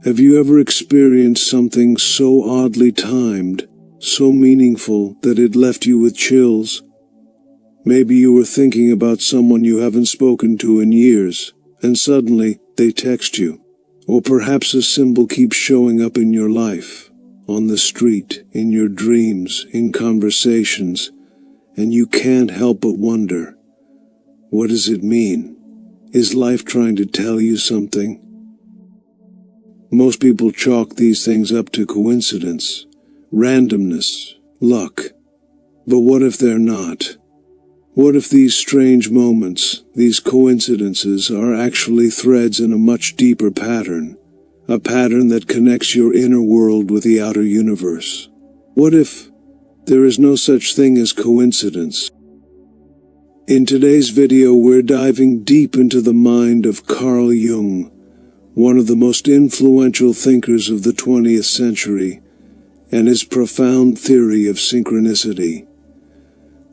Have you ever experienced something so oddly timed, so meaningful that it left you with chills? Maybe you were thinking about someone you haven't spoken to in years, and suddenly they text you. Or perhaps a symbol keeps showing up in your life, on the street, in your dreams, in conversations, and you can't help but wonder, what does it mean? Is life trying to tell you something? Most people chalk these things up to coincidence, randomness, luck. But what if they're not? What if these strange moments, these coincidences, are actually threads in a much deeper pattern, a pattern that connects your inner world with the outer universe? What if there is no such thing as coincidence? In today's video, we're diving deep into the mind of Carl Jung, one of the most influential thinkers of the 20th century, and his profound theory of synchronicity.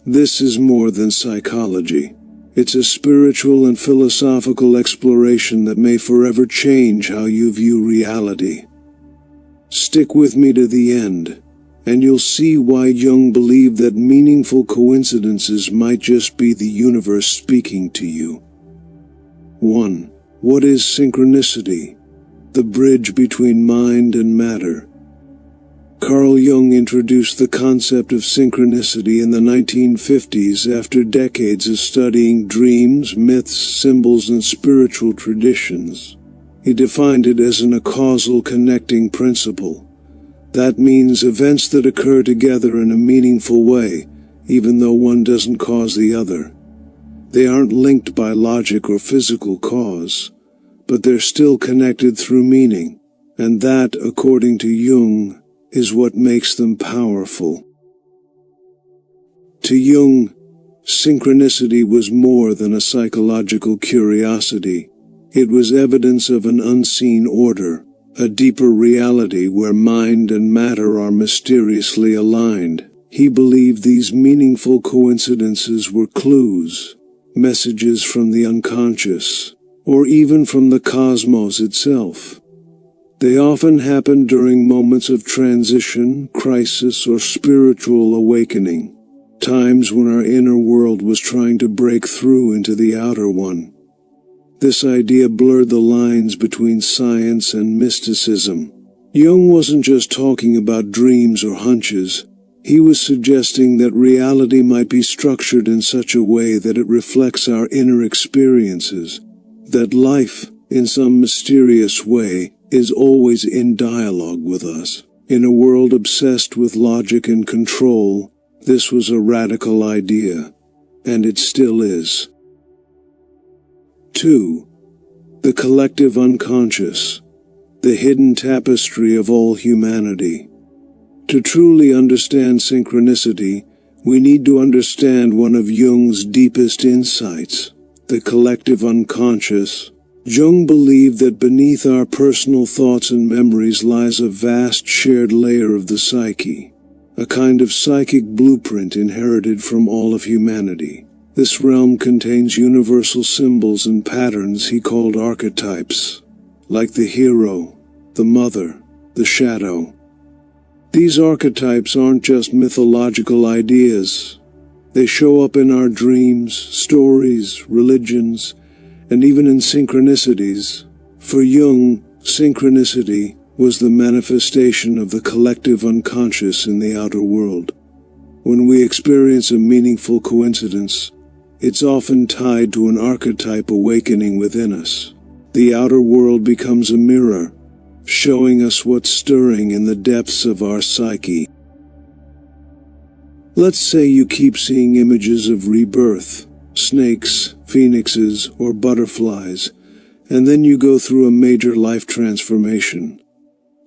This is more than psychology. It's a spiritual and philosophical exploration that may forever change how you view reality. Stick with me to the end, and you'll see why Jung believed that meaningful coincidences might just be the universe speaking to you. 1. What is synchronicity? The bridge between mind and matter. Carl Jung introduced the concept of synchronicity in the 1950s after decades of studying dreams, myths, symbols, and spiritual traditions. He defined it as a causal connecting principle. That means events that occur together in a meaningful way, even though one doesn't cause the other. They aren't linked by logic or physical cause, but they're still connected through meaning, and that, according to Jung, is what makes them powerful. To Jung, synchronicity was more than a psychological curiosity. It was evidence of an unseen order, a deeper reality where mind and matter are mysteriously aligned. He believed these meaningful coincidences were clues, messages from the unconscious, or even from the cosmos itself. They often happen during moments of transition, crisis, or spiritual awakening, times when our inner world was trying to break through into the outer one. This idea blurred the lines between science and mysticism. Jung wasn't just talking about dreams or hunches. He was suggesting that reality might be structured in such a way that it reflects our inner experiences, that life, in some mysterious way, is always in dialogue with us. In a world obsessed with logic and control, this was a radical idea, and it still is. 2. The collective unconscious, the hidden tapestry of all humanity. To truly understand synchronicity, we need to understand one of Jung's deepest insights, the collective unconscious. Jung believed that beneath our personal thoughts and memories lies a vast shared layer of the psyche, a kind of psychic blueprint inherited from all of humanity. This realm contains universal symbols and patterns he called archetypes, like the hero, the mother, the shadow. These archetypes aren't just mythological ideas. They show up in our dreams, stories, religions, and even in synchronicities. For Jung, synchronicity was the manifestation of the collective unconscious in the outer world. When we experience a meaningful coincidence, it's often tied to an archetype awakening within us. The outer world becomes a mirror, showing us what's stirring in the depths of our psyche. Let's say you keep seeing images of rebirth, snakes, phoenixes, or butterflies, and then you go through a major life transformation.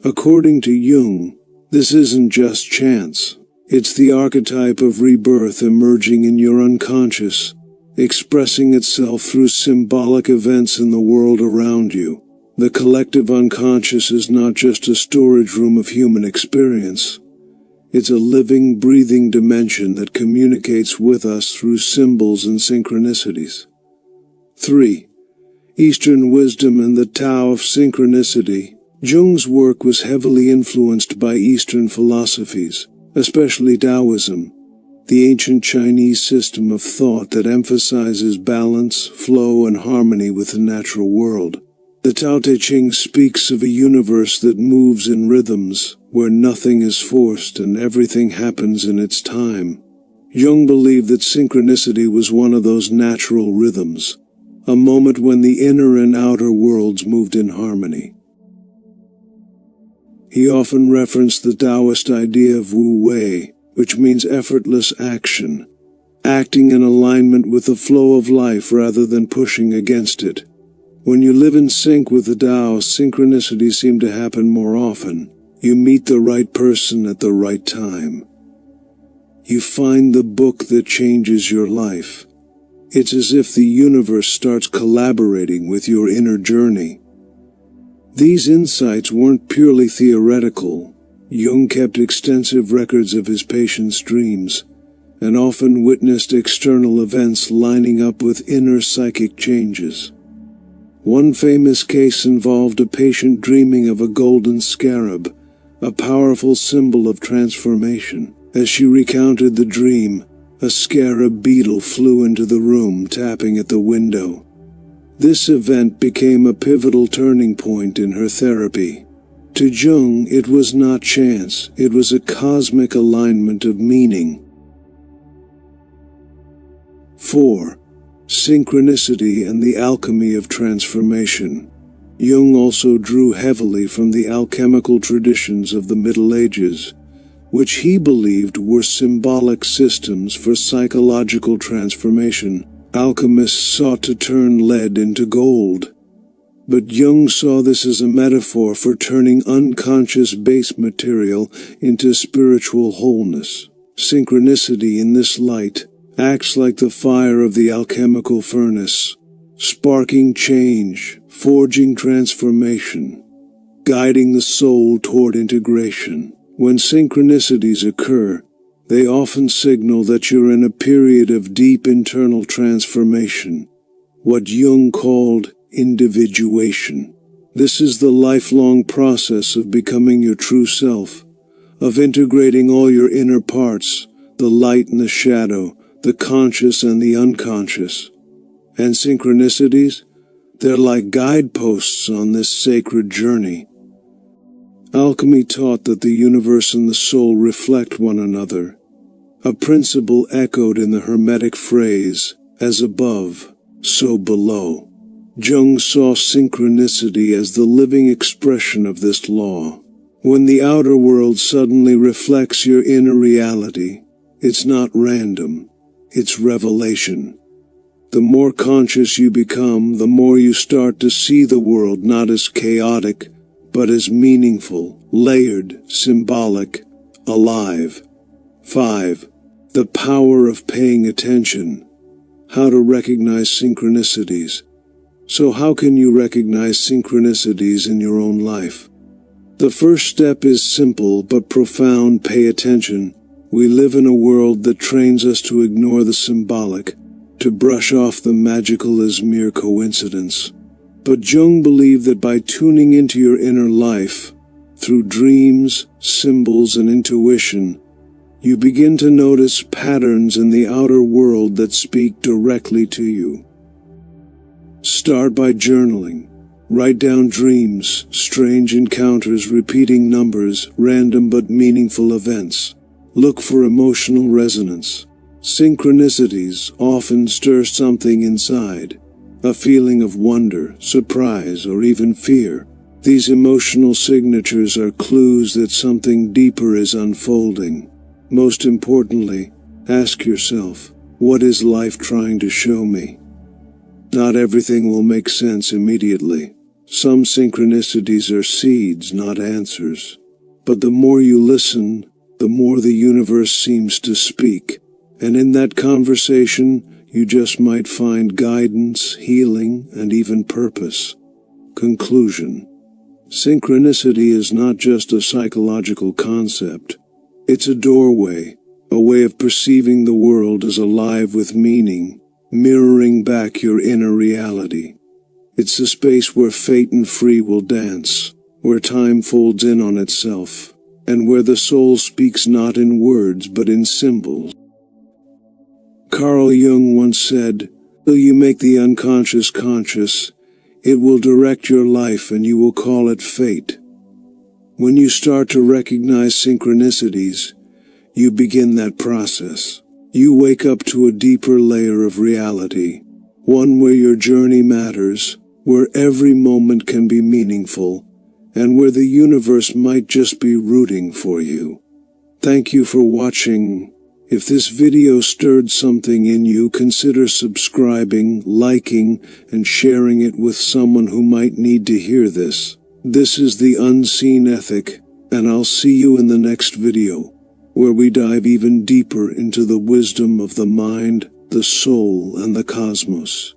According to Jung, this isn't just chance. It's the archetype of rebirth emerging in your unconscious, expressing itself through symbolic events in the world around you. The collective unconscious is not just a storage room of human experience. It's a living, breathing dimension that communicates with us through symbols and synchronicities. 3. Eastern wisdom and the Tao of synchronicity. Jung's work was heavily influenced by Eastern philosophies, especially Taoism, the ancient Chinese system of thought that emphasizes balance, flow, and harmony with the natural world. The Tao Te Ching speaks of a universe that moves in rhythms, where nothing is forced and everything happens in its time. Jung believed that synchronicity was one of those natural rhythms, a moment when the inner and outer worlds moved in harmony. He often referenced the Taoist idea of Wu Wei, which means effortless action, acting in alignment with the flow of life rather than pushing against it. When you live in sync with the Tao, synchronicities seem to happen more often. You meet the right person at the right time. You find the book that changes your life. It's as if the universe starts collaborating with your inner journey. These insights weren't purely theoretical. Jung kept extensive records of his patients' dreams, and often witnessed external events lining up with inner psychic changes. One famous case involved a patient dreaming of a golden scarab, a powerful symbol of transformation. As she recounted the dream, a scarab beetle flew into the room, tapping at the window. This event became a pivotal turning point in her therapy. To Jung, it was not chance, it was a cosmic alignment of meaning. 4. Synchronicity and the alchemy of transformation. Jung also drew heavily from the alchemical traditions of the Middle Ages, which he believed were symbolic systems for psychological transformation. Alchemists sought to turn lead into gold, but Jung saw this as a metaphor for turning unconscious base material into spiritual wholeness. Synchronicity in this light acts like the fire of the alchemical furnace, sparking change, forging transformation, guiding the soul toward integration. When synchronicities occur, they often signal that you're in a period of deep internal transformation, what Jung called individuation. This is the lifelong process of becoming your true self, of integrating all your inner parts, the light and the shadow, the conscious and the unconscious. And synchronicities? They're like guideposts on this sacred journey. Alchemy taught that the universe and the soul reflect one another, a principle echoed in the Hermetic phrase, as above, so below. Jung saw synchronicity as the living expression of this law. When the outer world suddenly reflects your inner reality, it's not random, it's revelation. The more conscious you become, the more you start to see the world not as chaotic, but as meaningful, layered, symbolic, alive. 5. The power of paying attention. How to recognize synchronicities. So how can you recognize synchronicities in your own life? The first step is simple but profound: pay attention. We live in a world that trains us to ignore the symbolic, to brush off the magical as mere coincidence. But Jung believed that by tuning into your inner life, through dreams, symbols, and intuition, you begin to notice patterns in the outer world that speak directly to you. Start by journaling. Write down dreams, strange encounters, repeating numbers, random but meaningful events. Look for emotional resonance. Synchronicities often stir something inside, a feeling of wonder, surprise, or even fear. These emotional signatures are clues that something deeper is unfolding. Most importantly, ask yourself, what is life trying to show me? Not everything will make sense immediately. Some synchronicities are seeds, not answers. But the more you listen, the more the universe seems to speak. And in that conversation, you just might find guidance, healing, and even purpose. Conclusion. Synchronicity is not just a psychological concept. It's a doorway, a way of perceiving the world as alive with meaning, mirroring back your inner reality. It's a space where fate and free will dance, where time folds in on itself, and where the soul speaks not in words but in symbols. Carl Jung once said, "Till you make the unconscious conscious, it will direct your life and you will call it fate." When you start to recognize synchronicities, you begin that process. You wake up to a deeper layer of reality, one where your journey matters, where every moment can be meaningful, and where the universe might just be rooting for you. Thank you for watching. If this video stirred something in you, consider subscribing, liking, and sharing it with someone who might need to hear this. This is the Unseen Ethic, and I'll see you in the next video, where we dive even deeper into the wisdom of the mind, the soul, and the cosmos.